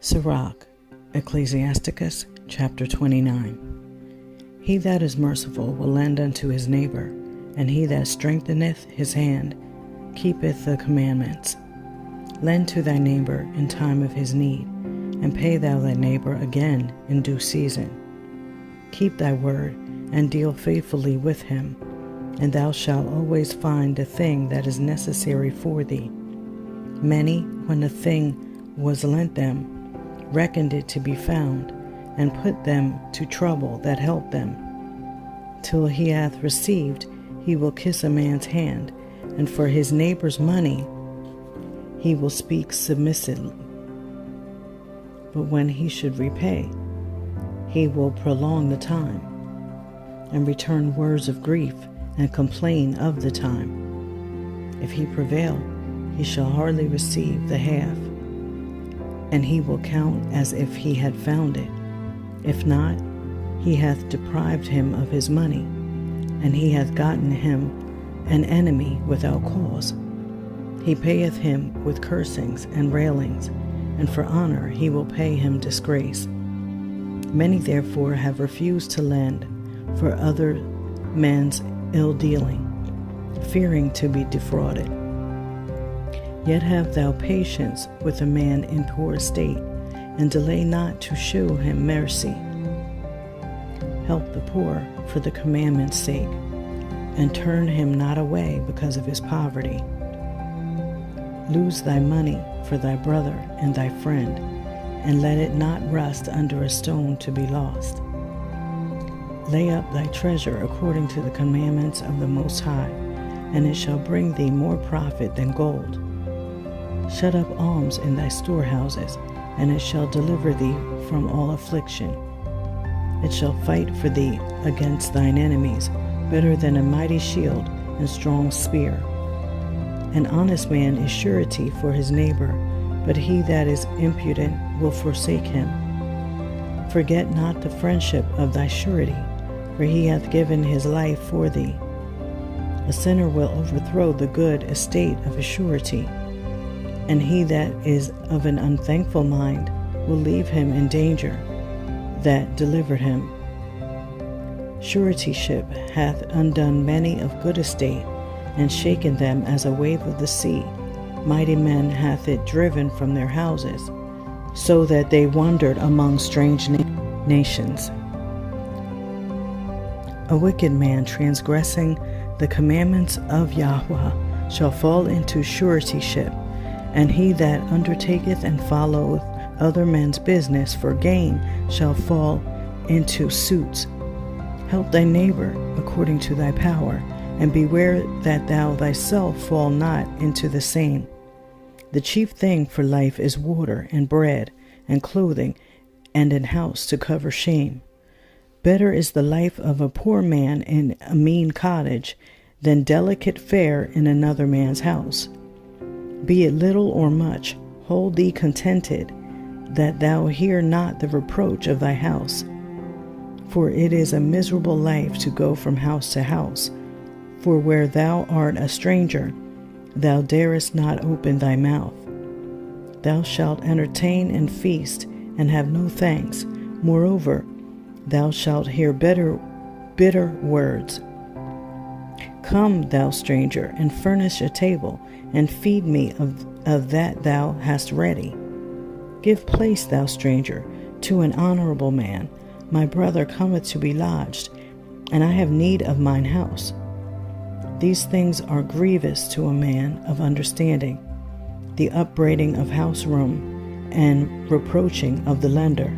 Sirach, Ecclesiasticus, chapter 29. He that is merciful will lend unto his neighbor, and he that strengtheneth his hand keepeth the commandments. Lend to thy neighbor in time of his need, and pay thou thy neighbor again in due season. Keep thy word, and deal faithfully with him, and thou shalt always find the thing that is necessary for thee. Many, when the thing was lent them, reckoned it to be found, and put them to trouble that helped them. Till he hath received, he will kiss a man's hand, and for his neighbor's money he will speak submissively. But when he should repay, he will prolong the time, and return words of grief, and complain of the time. If he prevail, he shall hardly receive the half, and he will count as if he had found it. If not, he hath deprived him of his money, and he hath gotten him an enemy without cause. He payeth him with cursings and railings, and for honor he will pay him disgrace. Many therefore have refused to lend for other men's ill-dealing, fearing to be defrauded. Yet have thou patience with a man in poor estate, and delay not to shew him mercy. Help the poor for the commandment's sake, and turn him not away because of his poverty. Lose thy money for thy brother and thy friend, and let it not rust under a stone to be lost. Lay up thy treasure according to the commandments of the Most High, and it shall bring thee more profit than gold. Shut up alms in thy storehouses, and it shall deliver thee from all affliction. It shall fight for thee against thine enemies, better than a mighty shield and strong spear. An honest man is surety for his neighbor, but he that is impudent will forsake him. Forget not the friendship of thy surety, for he hath given his life for thee. A sinner will overthrow the good estate of his surety, and he that is of an unthankful mind will leave him in danger that delivered him. Suretyship hath undone many of good estate, and shaken them as a wave of the sea. Mighty men hath it driven from their houses, so that they wandered among strange nations. A wicked man transgressing the commandments of Yahudah shall fall into suretyship, and he that undertaketh and followeth other men's business for gain shall fall into suits. Help thy neighbor according to thy power, and beware that thou thyself fall not into the same. The chief thing for life is water and bread and clothing, and an house to cover shame. Better is the life of a poor man in a mean cottage than delicate fare in another man's house. Be it little or much, hold thee contented, that thou hear not the reproach of thy house. For it is a miserable life to go from house to house. For where thou art a stranger, thou darest not open thy mouth. Thou shalt entertain and feast, and have no thanks. Moreover, thou shalt hear bitter words. Come, thou stranger, and furnish a table, and feed me of that thou hast ready. Give place, thou stranger, to an honorable man. My brother cometh to be lodged, and I have need of mine house. These things are grievous to a man of understanding, the upbraiding of house room, and reproaching of the lender.